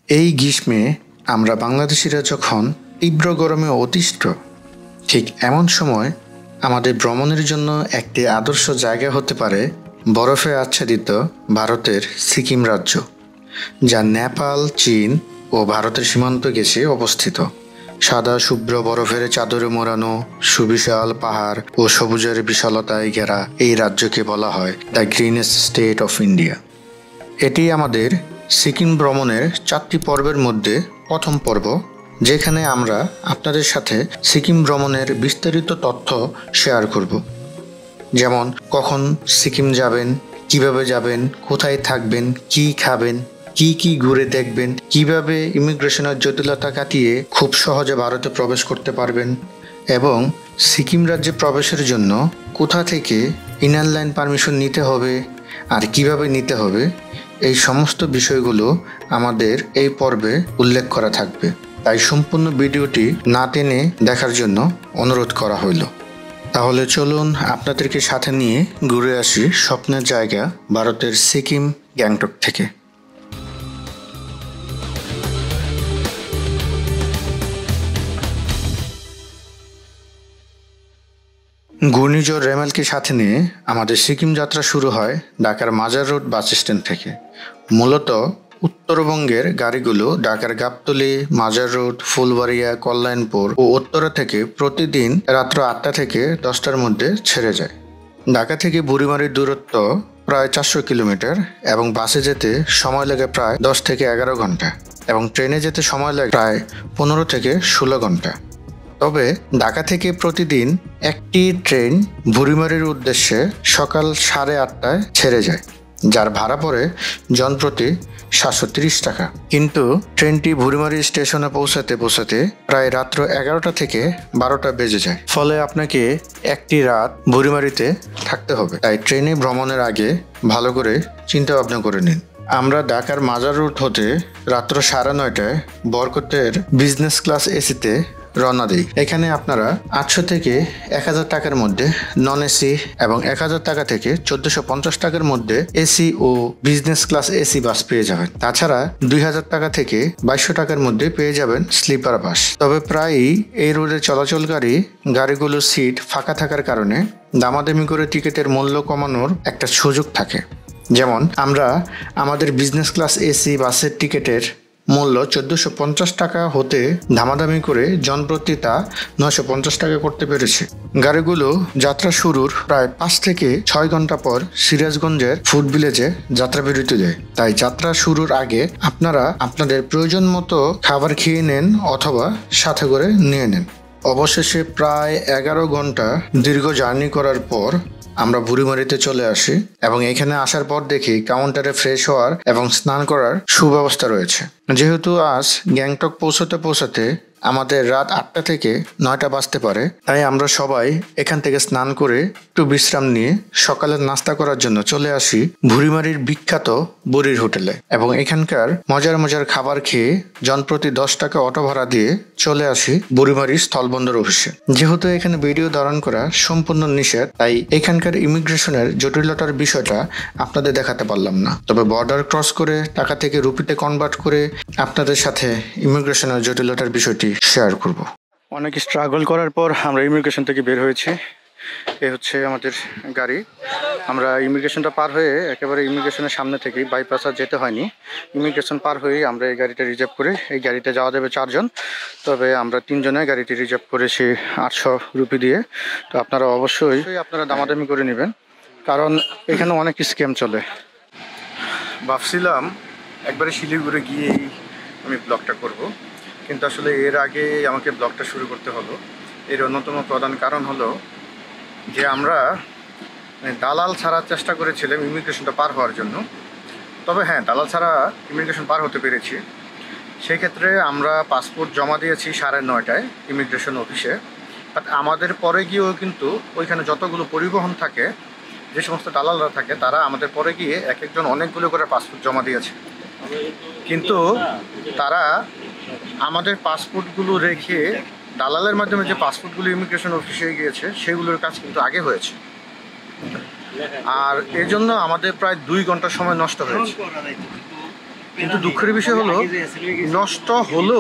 এই গ্রীষ্মে আমরা বাংলাদেশিরা যখন তীব্র গরমে অতিষ্ঠ, ঠিক এমন সময় আমাদের ভ্রমণের জন্য একটি আদর্শ জায়গা হতে পারে বরফে আচ্ছাদিত ভারতের সিকিম রাজ্য, যা নেপাল, চীন ও ভারতের সীমান্ত ঘেঁষে অবস্থিত। সাদা শুভ্র বরফের চাদরে মোড়ানো সুবিশাল পাহাড় ও সবুজের বিশালতায় ঘেরা এই রাজ্যকে বলা হয় দ্য গ্রিনেস্ট স্টেট অফ ইন্ডিয়া। এটি আমাদের সিকিম ভ্রমণের 4টি পর্বের মধ্যে প্রথম পর্ব, যেখানে আমরা আপনাদের সাথে সিকিম ভ্রমণের বিস্তারিত তথ্য শেয়ার করব। যেমন কখন সিকিম যাবেন, কিভাবে যাবেন, কোথায় থাকবেন, কি খাবেন, কি ঘুরে দেখবেন, কিভাবে ইমিগ্রেশনের জটিলতা কাটিয়ে খুব সহজে ভারতে প্রবেশ করতে পারবেন, এবং সিকিম রাজ্যে প্রবেশের জন্য কোথা থেকে ইনার লাইন পারমিশন নিতে হবে আর কিভাবে নিতে হবে, এই সমস্ত বিষয়গুলো আমাদের এই পর্বে উল্লেখ করা থাকবে। তাই সম্পূর্ণ ভিডিওটি না টেনে দেখার জন্য অনুরোধ করা হইল। তাহলে চলুন আপনাদেরকে সাথে নিয়ে ঘুরে আসি স্বপ্নের জায়গা ভারতের সিকিম গ্যাংটক থেকে। ঘূর্ণিঝড় রেমেলকে সাথে নিয়ে আমাদের সিকিম যাত্রা শুরু হয় ঢাকার মাজার রোড বাস স্ট্যান্ড থেকে। মূলত উত্তরবঙ্গের গাড়িগুলো ঢাকার গাবতলী, মাজার রোড, ফুলবাড়িয়া, কল্যাণপুর ও উত্তরা থেকে প্রতিদিন রাত্র 8টা থেকে 10টার মধ্যে ছেড়ে যায়। ঢাকা থেকে বুড়িমারির দূরত্ব প্রায় 400 কিলোমিটার এবং বাসে যেতে সময় লাগে প্রায় 10 থেকে 11 ঘন্টা এবং ট্রেনে যেতে সময় লাগে প্রায় 15 থেকে 16 ঘন্টা। তবে ঢাকা থেকে প্রতিদিন একটি ট্রেন বুড়িমারির উদ্দেশ্যে সকাল 8:30টায় ছেড়ে যায়, যার ভাড়া পড়ে জনপ্রতি 730 টাকা। কিন্তু ট্রেনটি বুড়িমারি স্টেশনে পৌঁছাতে প্রায় রাত্র 11টা থেকে 12টা বেজে যায়। ফলে আপনাকে একটি রাত বুড়িমারিতে থাকতে হবে। তাই ট্রেনে ভ্রমণের আগে ভালো করে চিন্তা ভাবনা করে নিন। আমরা ঢাকার মাজার রোড হতে রাত্র 9:30টায় বরকতের বিজনেস ক্লাস এসিতে রওনা দিই। এখানে আপনারা 800 থেকে 1000 টাকার মধ্যে নন এসি এবং 1000 টাকা থেকে 1450 টাকার মধ্যে এসি ও বিজনেস ক্লাস এসি বাস পেয়ে যাবেন। তাছাড়া 2000 টাকা থেকে 2200 টাকার মধ্যে পেয়ে যাবেন স্লিপার বাস। তবে প্রায়ই এই রোডে চলাচলকারী গাড়িগুলোর সিট ফাঁকা থাকার কারণে দামাদামি করে টিকিটের মূল্য কমানোর একটা সুযোগ থাকে। যেমন আমরা আমাদের বিজনেস ক্লাস এসি বাসের টিকিটের মূল্য 1450 টাকা হতে দামাদামি করে জনপ্রতি তা 950 টাকা করতে পেরেছে। গাড়িগুলো যাত্রা শুরুর প্রায় 5 থেকে 6 ঘন্টা পর সিরাজগঞ্জের ফুড ভিলেজে যাত্রা বিরতি দেয়। তাই যাত্রা শুরুর আগে আপনারা আপনাদের প্রয়োজন মতো খাবার খেয়ে নেন অথবা সাথে করে নিয়ে নেন। অবশেষে প্রায় 11 ঘন্টা দীর্ঘ জার্নি করার পর আমরা বুড়িমারিতে চলে আসি এবং এখানে আসার পর দেখি কাউন্টারে ফ্রেশ হওয়ার এবং স্নান করার সুব্যবস্থা রয়েছে। যেহেতু আজ গ্যাংটক পৌঁছাতে আমাদের রাত 8টা থেকে 9টা বাজতে পারে, তাই আমরা সবাই এখান থেকে স্নান করে একটু বিশ্রাম নিয়ে সকালের নাস্তা করার জন্য চলে আসি বুড়িমারির বিখ্যাত বুড়ির হোটেলে এবং এখানকার মজার খাবার খেয়ে জনপ্রতি 10 টাকা অটো ভাড়া দিয়ে চলে আসি বুড়িমারির স্থলবন্দর অফিসে। যেহেতু এখানে ভিডিও ধারণ করা সম্পূর্ণ নিষেধ, তাই এখানকার ইমিগ্রেশনের জটিলতার বিষয়টা আপনাদের দেখাতে পারলাম না। তবে বর্ডার ক্রস করে টাকা থেকে রুপিতে কনভার্ট করে আপনাদের সাথে ইমিগ্রেশনের জটিলতার বিষয়টি শেয়ার করব। অনেক স্ট্রাগল করার পর আমরা ইমিগ্রেশন থেকে বের হয়েছি। এ হচ্ছে আমাদের গাড়ি। আমরা ইমিগ্রেশনটা পার হয়ে একেবারে ইমিগ্রেশনের সামনে থেকেই বাইপাস আর যেতে হয়নি, ইমিগ্রেশন পার হয়েই আমরা এই গাড়িটা রিজার্ভ করে, এই গাড়িতে যাওয়া যাবে 4 জন, তবে আমরা 3 জনে গাড়িটি রিজার্ভ করেছি 800 রুপি দিয়ে। তো আপনারা অবশ্যই দামাদামি করে নেবেন, কারণ এখানে অনেক স্ক্যাম চলে। ভাবছিলাম একবারে শিলিগুড়ি গিয়েই আমি ব্লগটা করব, কিন্তু আসলে এর আগে আমাকে ব্লগটা শুরু করতে হলো। এর অন্যতম প্রধান কারণ হলো যে আমরা দালাল ছাড়ার চেষ্টা করেছিলাম ইমিগ্রেশনটা পার হওয়ার জন্য। তবে হ্যাঁ, দালাল ছাড়া ইমিগ্রেশন পার হতে পেরেছি। সেই ক্ষেত্রে আমরা পাসপোর্ট জমা দিয়েছি 9:30টায় ইমিগ্রেশন অফিসে। বাট আমাদের পরে গিয়েও কিন্তু ওইখানে যতগুলো পরিবহন থাকে, যে সমস্ত দালালরা থাকে, তারা আমাদের পরে গিয়ে এক একজন অনেকগুলো করে পাসপোর্ট জমা দিয়েছে। কিন্তু তারা আমাদের পাসপোর্টগুলো রেখে দালালের মাধ্যমে যে পাসপোর্টগুলো ইমিগ্রেশন অফিসে গিয়েছে সেগুলোর কাজ কিন্তু আগে হয়েছে। আর এই জন্য আমাদের প্রায় 2 ঘন্টা সময় নষ্ট হয়েছে। কিন্তু দুঃখের বিষয় হলো নষ্ট হলো,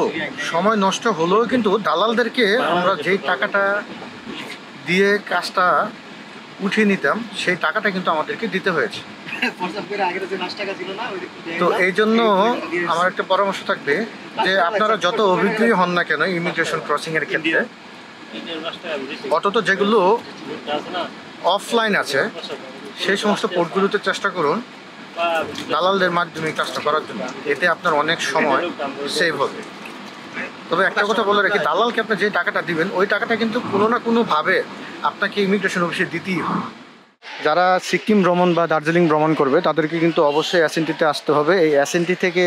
সময় নষ্ট হলেও কিন্তু দালালদেরকে আমরা যেই টাকাটা দিয়ে কাজটা উঠিয়ে নিতাম সেই টাকাটা কিন্তু আমাদেরকে দিতে হয়েছে। তো এই জন্য আমার একটা পরামর্শ থাকবে যে আপনারা যত অভিজ্ঞই হন না কেন ইমিগ্রেশন ক্রসিং এর ক্ষেত্রে, অন্তত যেগুলো অফলাইন আছে সেই সমস্ত পোর্টগুলোতে চেষ্টা করুন দালালদের মাধ্যমে কাজটা করার জন্য, এতে আপনার অনেক সময় সেভ হবে। তবে একটা কথা বলে রাখি, দালালকে আপনি যে টাকাটা দিবেন ওই টাকাটা কিন্তু কোনো না কোনোভাবে আপনাকে ইমিগ্রেশন অফিসে দিতেই হবে। যারা সিকিম ভ্রমণ বা দার্জিলিং ভ্রমণ করবে তাদেরকে কিন্তু অবশ্যই এসএনটিতে আসতে হবে। এই এসএনটি থেকে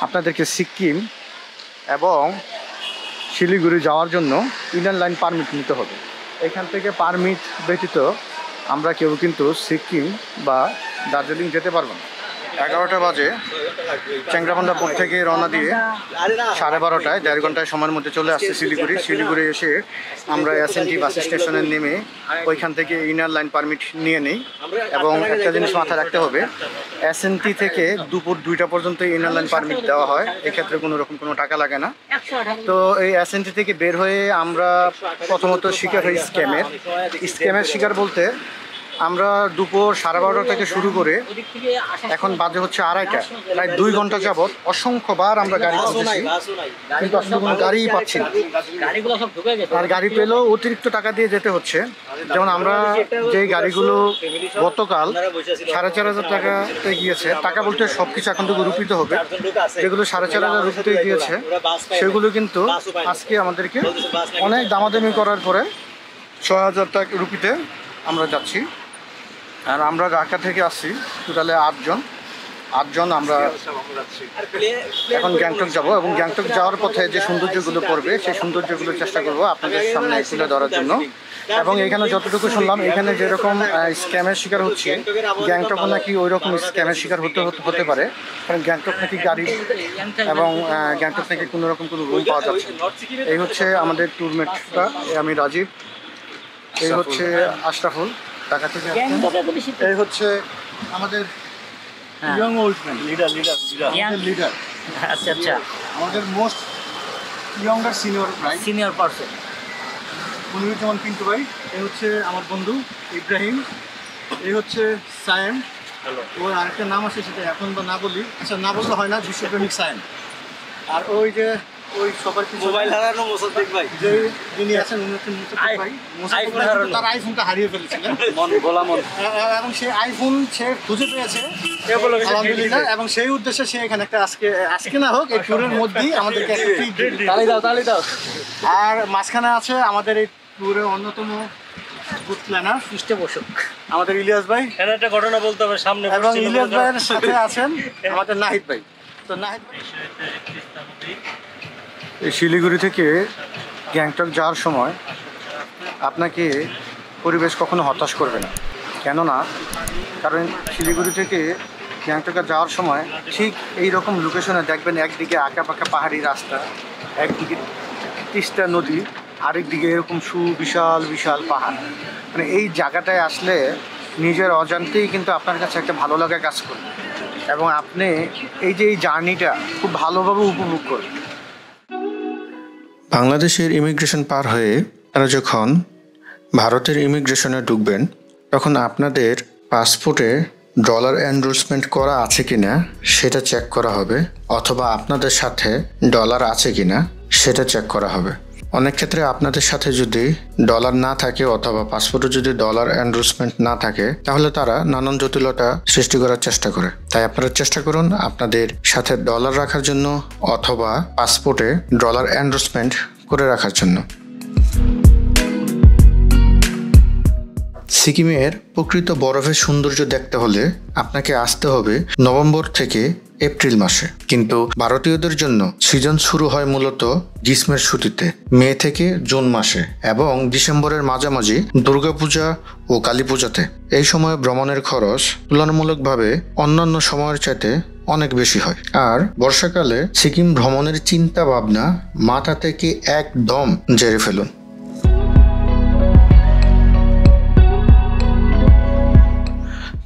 আপনাদেরকে সিকিম এবং শিলিগুড়ি যাওয়ার জন্য ইনার লাইন পারমিট নিতে হবে। এখান থেকে পারমিট ব্যতীত আমরা কেউ কিন্তু সিকিম বা দার্জিলিং যেতে পারবো না। 11টা বাজে চ্যাংরাবান্ধা পোর্ট থেকে রওনা দিয়ে 12:30 1.5 ঘন্টায় সময়ের মধ্যে চলে আসছে শিলিগুড়ি এসে আমরা এসএনটি বাস স্টেশনে নেমে ওইখান থেকে ইনার লাইন পারমিট নিয়ে নিই। এবং একটা জিনিস মাথায় রাখতে হবে, এসএনটি থেকে দুপুর 2টা পর্যন্ত ইনার লাইন পারমিট দেওয়া হয়, এক্ষেত্রে কোনো টাকা লাগে না। তো এই এসএনটি থেকে বের হয়ে আমরা প্রথমত শিকার হই স্ক্যামের শিকার বলতে আমরা দুপুর 12:30 থেকে শুরু করে এখন বাজে হচ্ছে 2:30, প্রায় 2 ঘন্টা যাবৎ অসংখ্যবার আমরা গাড়ি খুঁজেছি কিন্তু আসলে কোনো গাড়িই পাচ্ছি না। আর গাড়ি পেলেও অতিরিক্ত টাকা দিয়ে যেতে হচ্ছে। যেমন আমরা যে গাড়িগুলো গতকাল 4,500 টাকাতে গিয়েছে, টাকা বলতে সব কিছু এখন থেকে রুপিতে হবে, যেগুলো 4,500 রুপিতে গিয়েছে সেগুলো কিন্তু আজকে আমাদেরকে অনেক দামাদামি করার পরে 6,000 টাকা রুপিতে আমরা যাচ্ছি। আর আমরা ঢাকা থেকে আসছি টোটালে 8জন আমরা এখন গ্যাংটক যাব এবং গ্যাংটক যাওয়ার পথে যে সৌন্দর্যগুলো পড়বে সেই সৌন্দর্যগুলো চেষ্টা করব আপনাদের সামনে তুলে ধরার জন্য। এবং এখানে যতটুকু শুনলাম এখানে যেরকম স্ক্যামের শিকার হচ্ছে গ্যাংটক নাকি ওই রকম স্ক্যামের শিকার হতে পারে, কারণ গ্যাংটক নাকি গাড়ি এবং গ্যাংটক নাকি কোনো রকম কোনো রুম পাওয়া যাচ্ছে। এই হচ্ছে আমাদের ট্যুরমেটটা, আমি রাজীব, এই হচ্ছে আশরাফুল ঢাকা থেকে, এই হচ্ছে আমাদের ইয়ং ওল্ড ম্যান লিডার। আচ্ছা আমাদের most younger senior person Moniruzzaman Pintu ভাই। এই হচ্ছে আমার বন্ধু ইব্রাহিম। এই হচ্ছে সায়েম, ওর আরেকটা নাম আছে সেটা এখন বা না বলি, আচ্ছা না বললে হয় না, বিশ্বপ্রেমিক সায়েম। আর ওই যে ওই সবার মোবাইল হারানো মোসাদ্দেক ভাই, যে যিনি আছেন উনি হচ্ছেন মোসাদ্দেক ভাই। তার আইফোনটা হারিয়ে ফেলেছিলেন এবং সেই আইফোন সে খুঁজে পেয়েছে আলহামদুলিল্লাহ, এবং সেই উদ্দেশ্যে সে এখানে একটা আজকে না হোক এই ট্যুরের মধ্যেই আমাদেরকে একটা তালি দাও। আর মাঝখানে আছে আমাদের এই ট্যুরের অন্যতম গুড প্ল্যানার পৃষ্ঠপোষক আমাদের ইলিয়াস ভাই। একটা ঘটনা বলতে হবে সামনে, এবং ইলিয়াস ভাইয়ের সাথে আছেন আমাদের নাহিদ ভাই। তো নাহিদ ভাই, এই শিলিগুড়ি থেকে গ্যাংটক যাওয়ার সময় আপনাকে পরিবেশ কখনো হতাশ করবে না, কেননা কারণ শিলিগুড়ি থেকে গ্যাংটকে যাওয়ার সময় ঠিক এই রকম লোকেশনে দেখবেন একদিকে আঁকাপাকা পাহাড়ি রাস্তা, একদিকে তিস্তা নদী, আরেকদিকে এরকম বিশাল পাহাড়। মানে এই জায়গাটায় আসলে নিজের অজান্তেই কিন্তু আপনার কাছে একটা ভালো লাগা কাজ করবে এবং আপনি এই যে এই জার্নিটা খুব ভালোভাবে উপভোগ করবেন। বাংলাদেশের ইমিগ্রেশন পার হয়ে আপনারা যখন ভারতের ইমিগ্রেশনে ঢুকবেন তখন আপনাদের পাসপোর্টে ডলার এনরোলসমেন্ট করা আছে কিনা সেটা চেক করা হবে, অথবা আপনাদের সাথে ডলার আছে কিনা সেটা চেক করা হবে। অনেক ক্ষেত্রে আপনাদের সাথে যদি ডলার না থাকে অথবা পাসপোর্টে যদি ডলার এনরোলসমেন্ট না থাকে তাহলে তারা নানান জটিলতা সৃষ্টি করার চেষ্টা করে। তাই আপনারা চেষ্টা করুন আপনাদের সাথে ডলার রাখার জন্য অথবা পাসপোর্টে ডলার এনরোলসমেন্ট করে রাখার জন্য। সিকিমের প্রকৃত বরফের সৌন্দর্য দেখতে হলে আপনাকে আসতে হবে নভেম্বর থেকে এপ্রিল মাসে, কিন্তু ভারতীয়দের জন্য সিজন শুরু হয় মূলত গ্রীষ্মের ছুটিতে মে থেকে জুন মাসে এবং ডিসেম্বরের মাঝামাঝি দুর্গাপূজা ও কালী পূজাতে। এই সময় ভ্রমণের খরচ তুলনামূলকভাবে অন্যান্য সময়ের চাইতে অনেক বেশি হয়। আর বর্ষাকালে সিকিম ভ্রমণের চিন্তা ভাবনা মাথা থেকে একদম ঝেড়ে ফেলুন।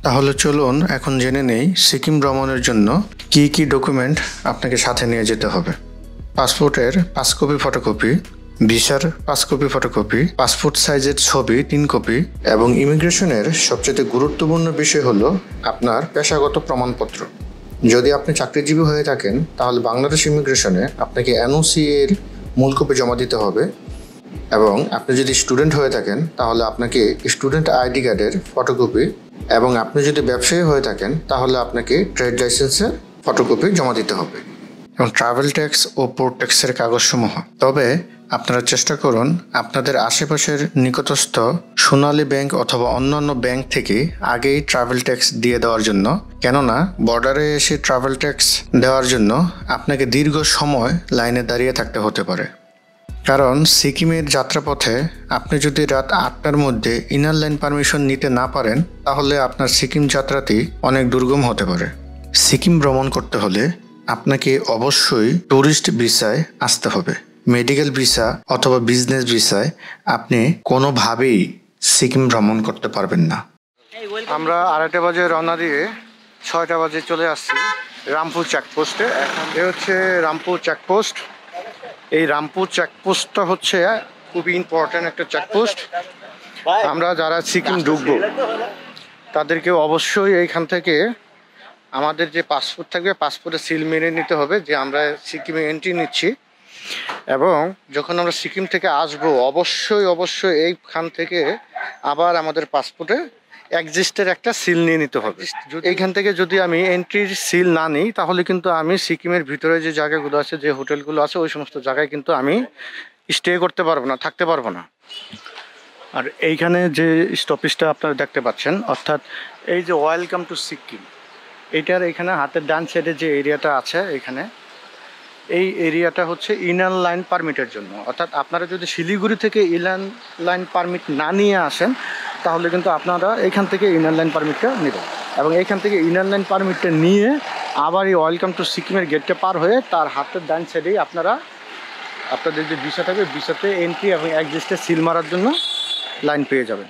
তাহলে চলুন এখন জেনে নেই সিকিম ভ্রমণের জন্য কি কি ডকুমেন্ট আপনাকে সাথে নিয়ে যেতে হবে। পাসপোর্টের 5 কপি ফটোকপি, ভিসার 5 কপি ফটোকপি, পাসপোর্ট সাইজের ছবি 3 কপি এবং ইমিগ্রেশনের সবচেয়ে গুরুত্বপূর্ণ বিষয় হলো আপনার পেশাগত প্রমাণপত্র। যদি আপনি চাকরিজীবী হয়ে থাকেন তাহলে বাংলাদেশ ইমিগ্রেশনে আপনাকে এনওসি এর মূল কপি জমা দিতে হবে এবং আপনি যদি স্টুডেন্ট হয়ে থাকেন তাহলে আপনাকে স্টুডেন্ট আইডি কার্ডের ফটোকপি এবং আপনি যদি ব্যবসায়ী হয়ে থাকেন তাহলে আপনাকে ট্রেড লাইসেন্সের ফটোকপি জমা দিতে হবে এবং ট্রাভেল ট্যাক্স ও পোর্ট ট্যাক্সের কাগজসমূহ। তবে আপনারা চেষ্টা করুন আপনাদের আশেপাশের নিকটস্থ সোনালী ব্যাংক অথবা অন্যান্য ব্যাংক থেকে আগেই ট্রাভেল ট্যাক্স দিয়ে দেওয়ার জন্য, কেননা বর্ডারে এসে ট্রাভেল ট্যাক্স দেওয়ার জন্য আপনাকে দীর্ঘ সময় লাইনে দাঁড়িয়ে থাকতে হতে পারে। কারণ সিকিমের যাত্রাপথে আপনি যদি রাত 8টার মধ্যে ইনার লাইন পারমিশন নিতে না পারেন তাহলে আপনার সিকিম যাত্রাটি অনেক দুর্গম হতে পারে। সিকিম ভ্রমণ করতে হলে আপনাকে অবশ্যই ট্যুরিস্ট ভিসায় আসতে হবে। মেডিকেল ভিসা অথবা বিজনেস ভিসায় আপনি কোনোভাবেই সিকিম ভ্রমণ করতে পারবেন না। আমরা 2:30 বাজে রওনা দিয়ে 6টা বাজে চলে আসছি রামপুর চেকপোস্টে। এ হচ্ছে রামপুর চেকপোস্ট। এই রামপুর চেকপোস্টটা হচ্ছে খুবই ইম্পর্ট্যান্ট একটা চেকপোস্ট। আমরা যারা সিকিম ঢুকবো তাদেরকে অবশ্যই এইখান থেকে আমাদের যে পাসপোর্ট থাকবে পাসপোর্টে সিল মেরে নিতে হবে যে আমরা সিকিমে এন্ট্রি নিচ্ছি, এবং যখন আমরা সিকিম থেকে আসবো অবশ্যই এইখান থেকে আবার আমাদের পাসপোর্টে এক্সিস্টের একটা সিল নিয়ে নিতে হবে। এইখান থেকে যদি আমি এন্ট্রির সিল না নিই তাহলে কিন্তু আমি সিকিমের ভিতরে যে জায়গাগুলো আছে, যে হোটেলগুলো আছে, ওই সমস্ত জায়গায় কিন্তু আমি স্টে করতে পারবো না, থাকতে পারবো না। আর এইখানে যে স্টপেজটা আপনারা দেখতে পাচ্ছেন, অর্থাৎ এই যে ওয়েলকাম টু সিকিম, এইটার এখানে হাতের ডান সাইডে যে এরিয়াটা আছে এখানে, এই এরিয়াটা হচ্ছে ইনার লাইন পারমিটের জন্য। অর্থাৎ আপনারা যদি শিলিগুড়ি থেকে ইনার লাইন পারমিট না নিয়ে আসেন তাহলে কিন্তু আপনারা এইখান থেকে ইনার লাইন পারমিটটা নেবেন, এবং এইখান থেকে ইনার লাইন পারমিটটা নিয়ে আবার এই ওয়েলকাম টু সিকিমের গেটটা পার হয়ে তার হাতের ডান সাইডেই আপনারা আপনাদের যে ভিসা থাকবে ভিসাতে এন্ট্রি এবং এক্সিস্টে সিল মারার জন্য লাইন পেয়ে যাবেন।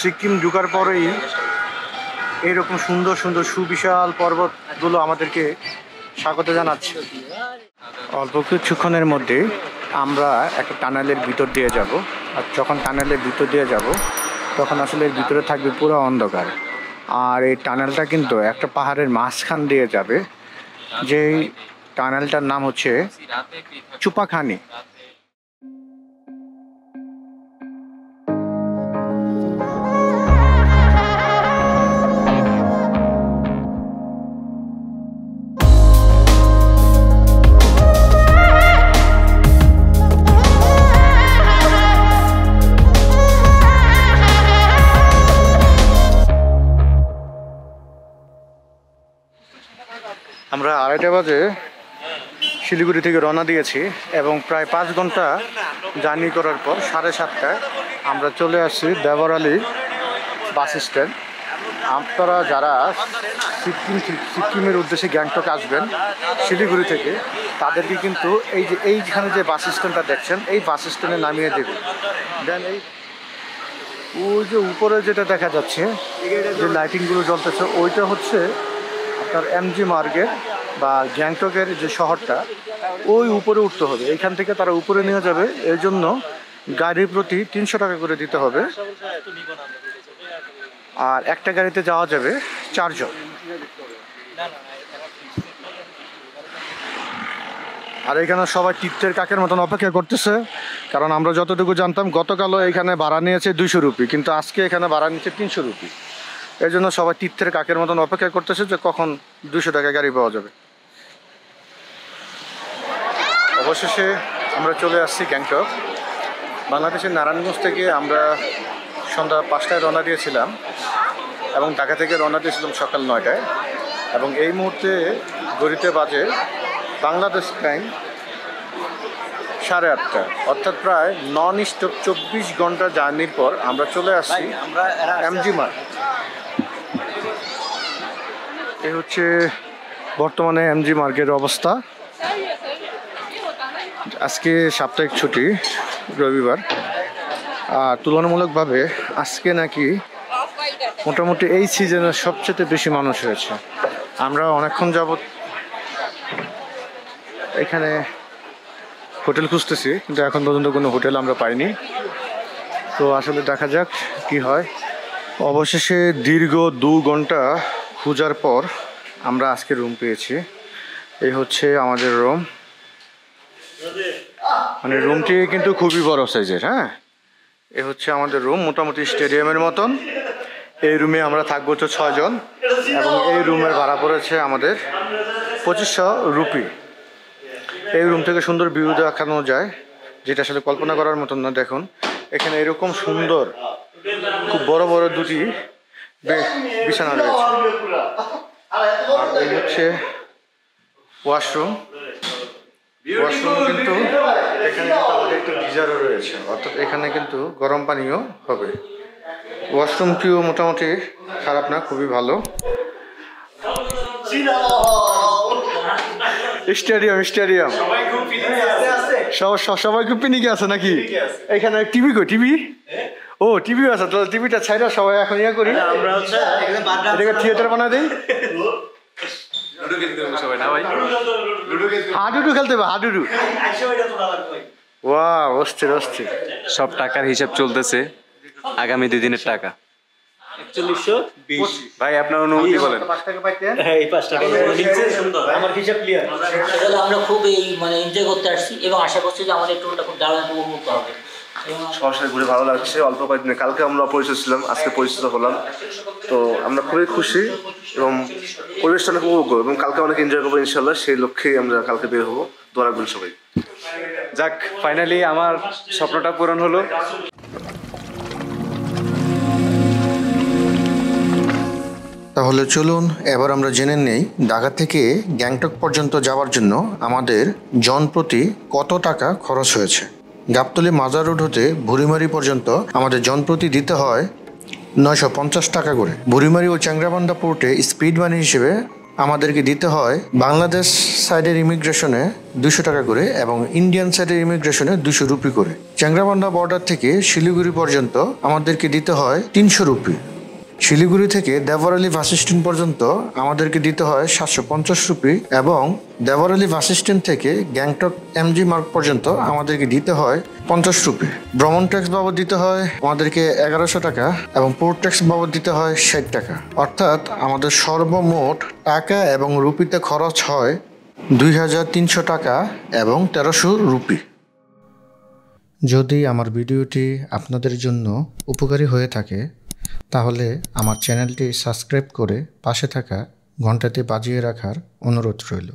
সিকিম ঢোকার পরেই এইরকম সুন্দর সুন্দর সুবিশাল পর্বতগুলো আমাদেরকে স্বাগত জানাচ্ছে। অল্প কিছুক্ষণের মধ্যে আমরা একটা টানেলের ভিতর দিয়ে যাব, আর যখন টানেলের ভিতর দিয়ে যাব তখন আসলে এর ভিতরে থাকবে পুরো অন্ধকার। আর এই টানেলটা কিন্তু একটা পাহাড়ের মাঝখান দিয়ে যাবে, যেই টানেলটার নাম হচ্ছে চুপাখানি। আমরা 2:30 বাজে শিলিগুড়ি থেকে রওনা দিয়েছি এবং প্রায় 5 ঘন্টা জার্নি করার পর 7:30টায় আমরা চলে আসছি দেবরালি বাস স্ট্যান্ড। আপনারা যারা সিকিমের উদ্দেশ্যে গ্যাংটক আসবেন শিলিগুড়ি থেকে, তাদেরকে কিন্তু এই যে এইখানে যে বাস স্ট্যান্ডটা দেখছেন এই বাস স্ট্যান্ডে নামিয়ে দেবে। দেন এই ওই যে উপরে যেটা দেখা যাচ্ছে যে লাইটিংগুলো জ্বলতেছে ওইটা হচ্ছে আপনার এমজি মার্গের বা গ্যাংটকের যে শহরটা, ওই উপরে উঠতে হবে। এইখান থেকে তারা উপরে নিয়ে যাবে, এর জন্য গাড়ির প্রতি 300 টাকা করে দিতে হবে। আর একটা গাড়িতে যাওয়া যাবে 4 জন। আর এখানে সবাই তীর্থের কাকের মতন অপেক্ষা করতেছে, কারণ আমরা যতটুকু জানতাম গতকালও এখানে ভাড়া নিয়েছে 200 রুপি, কিন্তু আজকে এখানে ভাড়া নিচ্ছে 300 রুপি। এর জন্য সবাই তীর্থের কাকের মতন অপেক্ষা করতেছে যে কখন 200 টাকা গাড়ি পাওয়া যাবে। অবশেষে আমরা চলে আসছি গ্যাংটক। বাংলাদেশের নারায়ণগঞ্জ থেকে আমরা সন্ধ্যা 5টায় রওনা দিয়েছিলাম এবং ঢাকা থেকে রওনা দিয়েছিলাম সকাল 9টায়, এবং এই মুহূর্তে ঘড়িতে বাজে বাংলাদেশ টাইম 8:30, অর্থাৎ প্রায় নন স্টপ 24 ঘন্টা জার্নির পর আমরা চলে আসছি এমজি মার্গ। এই হচ্ছে বর্তমানে এমজি মার্গের অবস্থা। আজকে সাপ্তাহিক ছুটি, রবিবার, আর তুলনামূলকভাবে আজকে নাকি মোটামুটি এই সিজনে সবচেয়ে বেশি মানুষ হয়েছে। আমরা অনেকক্ষণ যাবত এখানে হোটেল খুঁজতেছি, কিন্তু এখন পর্যন্ত কোনো হোটেল আমরা পাইনি। তো আসলে দেখা যাক কি হয়। অবশেষে দীর্ঘ 2 ঘন্টা খোঁজার পর আমরা আজকে রুম পেয়েছি। এই হচ্ছে আমাদের রুম। মানে রুমটি কিন্তু খুবই বড় সাইজের। হ্যাঁ, এই হচ্ছে আমাদের রুম, মোটামুটি স্টেডিয়ামের মতন। এই রুমে আমরা থাকবো হচ্ছে 6 জন, এবং এই রুমের ভাড়া পড়েছে আমাদের 2500 রুপি। এই রুম থেকে সুন্দর ভিউ দেখানো যায়, যেটা আসলে কল্পনা করার মতন না। দেখুন এখানে এরকম সুন্দর খুব বড় বড় দুটি বিছানা রয়েছে। আর এই হচ্ছে ওয়াশরুম। ওয়াশরুম কিন্তু এখানে আমাদের একটু গিজারও রয়েছে, অর্থাৎ এখানে কিন্তু গরম পানিও হবে। ওয়াশরুমটিও মোটামুটি খারাপ না, খুবই ভালো। স্টেডিয়াম সবাই খুব পিনিকে আছে নাকি? এখানে টিভি কই? টিভি ও টিভিও আছে। তাহলে টিভিটা ছাইরা সবাই এখন ইয়ে করি, এটাকে থিয়েটার বানা দিই। হাডুডু খেলতে হবে, হাডুডু। ওয়াও, অস্থির। সব টাকার হিসাব চলতেছে, আগামী 2 দিনের টাকা। 4120 ভাই আপনার অনুভূতি বলেন। 5 টাকা পাইতেন? হ্যাঁ, এই 5 টাকা সুন্দর। আমার হিসাব ক্লিয়ার। আসলে আমরা খুব মানে এনজয় করতে আসছি, এবং আশা করছি যে আমাদের ট্যুরটা খুব দারুণ উপভোগ হবে। সরাসরি ঘুরে ভালো লাগছে। অল্প কয়েকদিনে, কালকে আমরা অপরিচিত ছিলাম, আজকে পরিচিত হলাম। তো আমরা খুবই খুশি এবং পরিবেশটা অনেক উপভোগ করবো, এবং কালকে অনেক এনজয় করবো ইনশাল্লাহ। সেই লক্ষ্যেই আমরা কালকে বের হবো। দোয়া রাখবেন সবাই। যাক, ফাইনালি আমার স্বপ্নটা পূরণ হলো। তাহলে চলুন এবার আমরা জেনে নেই ঢাকা থেকে গ্যাংটক পর্যন্ত যাওয়ার জন্য আমাদের জনপ্রতি কত টাকা খরচ হয়েছে। গাবতলী মাজার রোড হতে বুড়িমারি পর্যন্ত আমাদের জনপ্রতি দিতে হয় 950 টাকা করে। বুড়িমারি ও চ্যাংরাবান্ধা পোর্টে স্পিড মানি হিসেবে আমাদেরকে দিতে হয় বাংলাদেশ সাইডের ইমিগ্রেশনে 200 টাকা করে, এবং ইন্ডিয়ান সাইডের ইমিগ্রেশনে 200 রুপি করে। চ্যাংরাবান্ধা বর্ডার থেকে শিলিগুড়ি পর্যন্ত আমাদেরকে দিতে হয় 300 রুপি। শিলিগুড়ি থেকে দেওয়ারালি বাস স্ট্যান্ড পর্যন্ত আমাদেরকে দিতে হয় 750 রুপি, এবং দেওয়ারালি বাস স্ট্যান্ড থেকে গ্যাংটক এমজি মার্গ পর্যন্ত আমাদেরকে দিতে হয় 50 রুপি। ভ্রমণ ট্যাক্স বাবদ দিতে হয় আমাদেরকে 1100 টাকা, এবং পোর্ট ট্যাক্স বাবদ দিতে হয় 60 টাকা। অর্থাৎ আমাদের সর্বমোট টাকা এবং রুপিতে খরচ হয় 2300 টাকা এবং 1300 রুপি। যদি আমার ভিডিওটি আপনাদের জন্য উপকারী হয়ে থাকে, তাহলে আমার চ্যানেলটি সাবস্ক্রাইব করে পাশে থাকা ঘন্টাটি বাজিয়ে রাখার অনুরোধ রইল।